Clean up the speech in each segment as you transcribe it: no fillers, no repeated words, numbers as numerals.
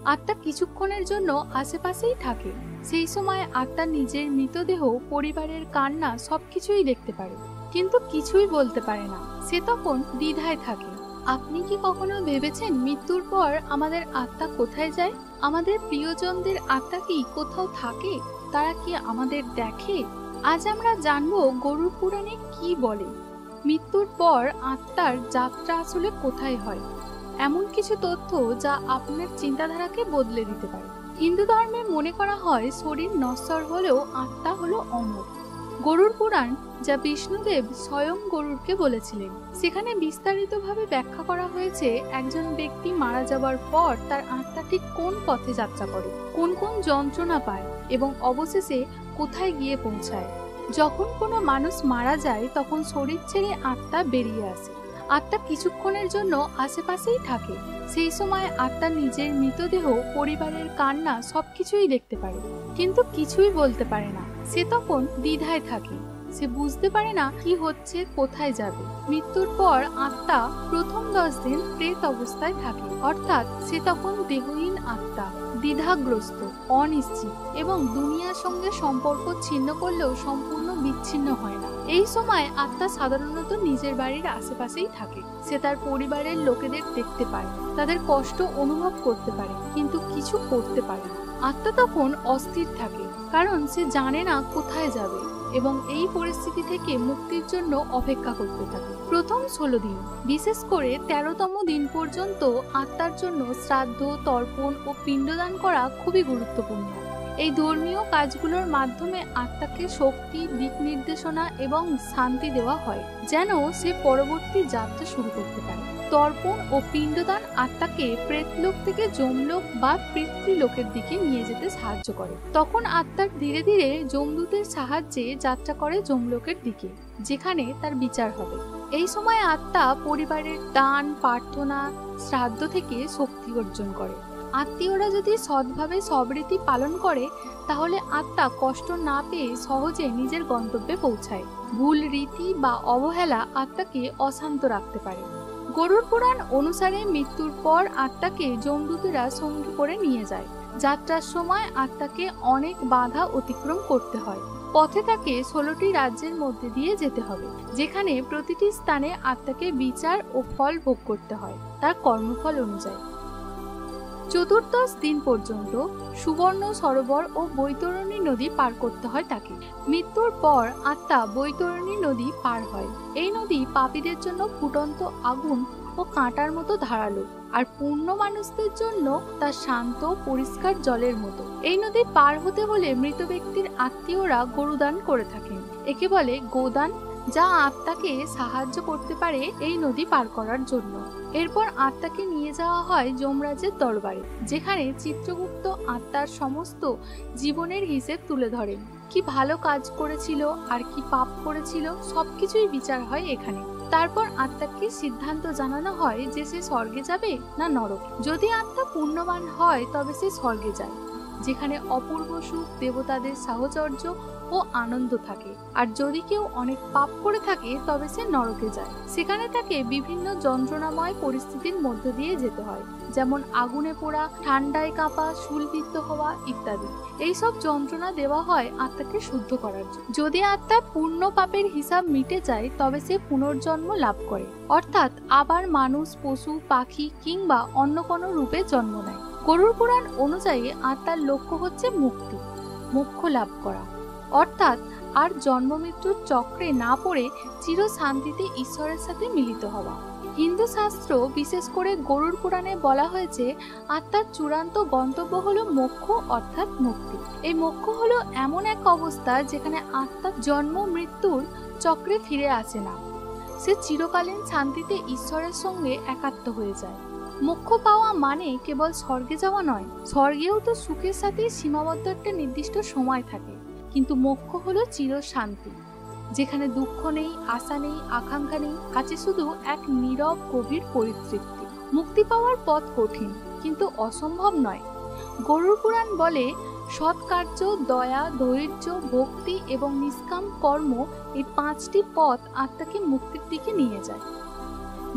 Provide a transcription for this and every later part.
আত্মা কিছুক্ষণের জন্য আশেপাশেই থাকে। সেই সময় আত্মা নিজের মৃতদেহ, পরিবারের কান্না সবকিছুই দেখতে পারে, কিন্তু কিছুই বলতে পারে না। সে তখন দ্বিধায় থাকে। আপনি কি কখনো ভেবেছেন মৃত্যুর পর আমাদের আত্মা কোথায় যায়? আমাদের প্রিয়জনদের আত্মা কি কোথাও থাকে? তারা কি আমাদের দেখে? আজ আমরা জানবো গরুড় পুরাণে কি বলে, মৃত্যুর পর আত্মার যাত্রা আসলে কোথায় হয়। এমন কিছু তথ্য যা আপনার চিন্তাধারাকে বদলে দিতে পারে। হিন্দু ধর্মে মনে করা হয় শরীর নশ্বর হলেও আত্মা হলো অমর। গরুড় পুরাণ, যা বিষ্ণুদেব স্বয়ং গরুড়কে বলেছিলেন, সেখানে বিস্তারিতভাবে ব্যাখ্যা করা হয়েছে একজন ব্যক্তি মারা যাবার পর তার আত্মা ঠিক কোন পথে যাত্রা করে, কোন কোন যন্ত্রণা পায় এবং অবশেষে কোথায় গিয়ে পৌঁছায়। যখন কোনো মানুষ মারা যায় তখন শরীর ছেড়ে আত্মা বেরিয়ে আসে। আত্মা কিছুক্ষণের জন্য আশেপাশেই থাকে। সেই সময় আত্মা নিজের মৃতদেহ, পরিবারের কান্না সবকিছুই দেখতে পারে, কিন্তু কিছুই বলতে পারে না। সে তখন দ্বিধায় থাকে। সে বুঝতে পারে না কি হচ্ছে, কোথায় যাবে। মৃত্যুর পর আত্মা প্রথম 10 দিন প্রেত অবস্থায় থাকে, অর্থাৎ সে তখন দেহহীন আত্মা, দ্বিধাগ্রস্ত, অনিশ্চিত এবং দুনিয়ার সঙ্গে সম্পর্ক ছিন্ন করলেও সম্পূর্ণ বিচ্ছিন্ন হয় না। এই সময় আত্মা সাধারণত নিজের বাড়ির আশেপাশেই থাকে। সে তার পরিবারের লোকেদের দেখতে পায়, তাদের কষ্ট অনুভব করতে পারে, কিন্তু কিছু করতে পারে না। আত্মা তখন অস্থির থাকে, কারণ সে জানে না কোথায় যাবে এবং এই পরিস্থিতি থেকে মুক্তির জন্য অপেক্ষা করতে থাকে। প্রথম 16 দিন, বিশেষ করে 13তম দিন পর্যন্ত আত্মার জন্য শ্রাদ্ধ, তর্পণ ও পিণ্ডদান করা খুবই গুরুত্বপূর্ণ। এই ধর্মীয় কাজগুলোর মাধ্যমে আত্মাকে শক্তি, দিক নির্দেশনা এবং শান্তি দেওয়া হয়, যেন সে পরবর্তী যাত্রা শুরু করতে পারে। তর্পণ ও পিণ্ডদান আত্মাকে প্রেতলোক থেকে যমলোক বা পিতৃলোকের দিকে নিয়ে যেতে সাহায্য করে। তখন আত্মা ধীরে ধীরে যমদূতের সাহায্যে যাত্রা করে যমলোকের দিকে, যেখানে তার বিচার হবে। এই সময় আত্মা পরিবারের দান, প্রার্থনা, শ্রাদ্ধ থেকে শক্তি অর্জন করে। আত্মীয়রা যদি সৎভাবে সব রীতি পালন করে, তাহলে আত্মা কষ্ট না পেয়ে সহজে নিজের গন্তব্যে পৌঁছায়। ভুল রীতি বা অবহেলা আত্মাকে অশান্ত রাখতে পারে। গরুড় পুরাণ অনুসারে মৃত্যুর পর আত্মাকে যমদূতেরা সঙ্গী করে নিয়ে যায়। যাত্রার সময় আত্মাকে অনেক বাধা অতিক্রম করতে হয়। পথে তাকে 16টি রাজ্যের মধ্যে দিয়ে যেতে হবে, যেখানে প্রতিটি স্থানে আত্মাকে বিচার ও ফল ভোগ করতে হয় তার কর্মফল অনুযায়ী। চতুর্দশ দিন পর্যন্ত সুবর্ণ সরোবর ও বৈতরণী নদী পার করতে হয় তাকে। মৃত্যুর পর আত্মা বৈতরণী নদী পার হয়। এই নদী পাপীদের জন্য ফুটন্ত আগুন ও কাঁটার মতো ধারালো, আর পূর্ণ মানুষদের জন্য তা শান্ত পরিষ্কার জলের মতো। এই নদী পার হতে হলে মৃত ব্যক্তির আত্মীয়রা গরুদান করে থাকেন। একে বলে গোদান, যা আত্মাকে সাহায্য করতে পারে এই নদী পার করার জন্য। এরপর আত্মাকে নিয়ে যাওয়া হয় যমরাজের দরবারে, যেখানে চিত্রগুপ্ত আত্মার সমস্ত জীবনের হিসেব তুলে ধরেন। কি ভালো কাজ করেছিল আর কি পাপ করেছিল সবকিছুই বিচার হয় এখানে। তারপর আত্মাকে সিদ্ধান্ত জানানো হয় যে সে স্বর্গে যাবে না নরকে। যদি আত্মা পুণ্যবান হয় তবে সে স্বর্গে যায়, যেখানে অপূর্ব সুখ, দেবতাদের সাহচর্য ও আনন্দ থাকে। আর যদি কেউ অনেক পাপ করে থাকে তবে সে নরকে যায়। সেখানে তাকে বিভিন্ন যন্ত্রণাময় পরিস্থিতির মধ্য দিয়ে যেতে হয়, যেমন আগুনে পোড়া, ঠান্ডায় কাঁপা, শূলবিদ্ধ হওয়া ইত্যাদি। এইসব যন্ত্রণা দেওয়া হয় আত্মাকে শুদ্ধ করার জন্য। যদি আত্মার পূর্ণ পাপের হিসাব মিটে যায় তবে সে পুনর্জন্ম লাভ করে, অর্থাৎ আবার মানুষ, পশু, পাখি কিংবা অন্য কোনো রূপে জন্ম নেয়। গরুড় পুরাণ অনুযায়ী আত্মার লক্ষ্য হচ্ছে মুক্তি, মোক্ষ লাভ করা, অর্থাৎ আর জন্ম মৃত্যুর চক্রে না পড়ে চির শান্তিতে ঈশ্বরের সাথে মিলিত হওয়া। হিন্দু শাস্ত্র, বিশেষ করে গরুড় পুরাণে বলা হয়েছে আত্মার চূড়ান্ত গন্তব্য হলো মোক্ষ, অর্থাৎ মুক্তি। এই মোক্ষ হলো এমন এক অবস্থা যেখানে আত্মা জন্ম মৃত্যুর চক্রে ফিরে আসে না। সে চিরকালীন শান্তিতে ঈশ্বরের সঙ্গে একাত্ম হয়ে যায়। মোক্ষ পাওয়া মানে কেবল স্বর্গে যাওয়া নয়। স্বর্গেও তো সুখের সাথে সীমাবদ্ধ একটা নির্দিষ্ট সময় থাকে, কিন্তু মোক্ষ হলো চির শান্তি, যেখানে দুঃখ নেই, আশা নেই, আকাঙ্ক্ষা নেই, আছে শুধু এক নীরব গভীর পরিতৃপ্তি। মুক্তি পাওয়ার পথ কঠিন, কিন্তু অসম্ভব নয়। গরুড় পুরাণ বলে সৎ কার্য, দয়া, ধৈর্য, ভক্তি এবং নিষ্কাম কর্ম, এই 5টি পথ আত্মাকে মুক্তির দিকে নিয়ে যায়।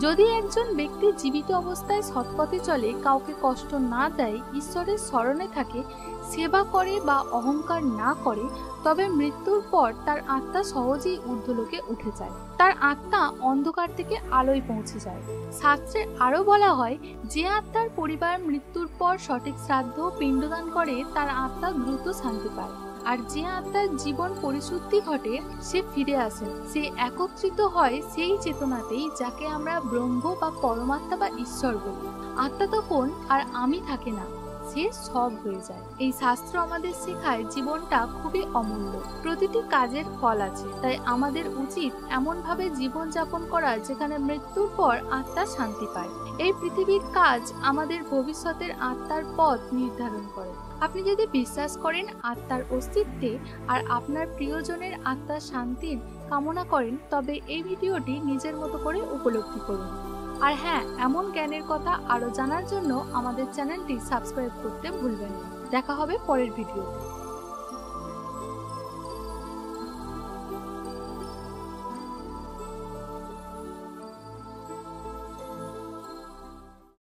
যদি একজন ব্যক্তি জীবিত অবস্থায় সৎপথে চলে, কাউকে কষ্ট না দেয়, ঈশ্বরের স্মরণে থাকে, সেবা করে বা অহংকার না করে, তবে মৃত্যুর পর তার আত্মা সহজেই ঊর্ধ্বলোকে উঠে যায়। তার আত্মা অন্ধকার থেকে আলোয় পৌঁছে যায়। শাস্ত্রে আরো বলা হয়, যে আত্মার পরিবার মৃত্যুর পর সঠিক শ্রাদ্ধ পিণ্ডদান করে তার আত্মা দ্রুত শান্তি পায়। আর যে আত্মার জীবন পরিশুদ্ধি ঘটে সে ফিরে আসে, সে একত্রিত হয় সেই চেতনাতেই, যাকে আমরা ব্রহ্ম বা পরমাত্মা বা ঈশ্বর বলি। আত্মা তখন আর আমি থাকে না, সে সব হয়ে যায়। এই শাস্ত্র আমাদের শেখায় জীবনটা খুবই অমূল্য, প্রতিটি কাজের ফল আছে, তাই আমাদের উচিত এমন ভাবে জীবন যাপন করা যেখানে মৃত্যুর পর আত্মা শান্তি পায়। এই পৃথিবীর কাজ আমাদের ভবিষ্যতের আত্মার পথ নির্ধারণ করে। আপনি যদি বিশ্বাস করেন আত্মার অস্তিত্বে আর আপনার প্রিয়জনের আত্মার শান্তির কামনা করেন, তবে এই ভিডিওটি নিজের মতো করে উপলব্ধি করুন। আর হ্যাঁ, এমন জ্ঞানের কথা আরো জানার জন্য আমাদের চ্যানেলটি সাবস্ক্রাইব করতে ভুলবেন না। দেখা হবে পরের ভিডিওতে।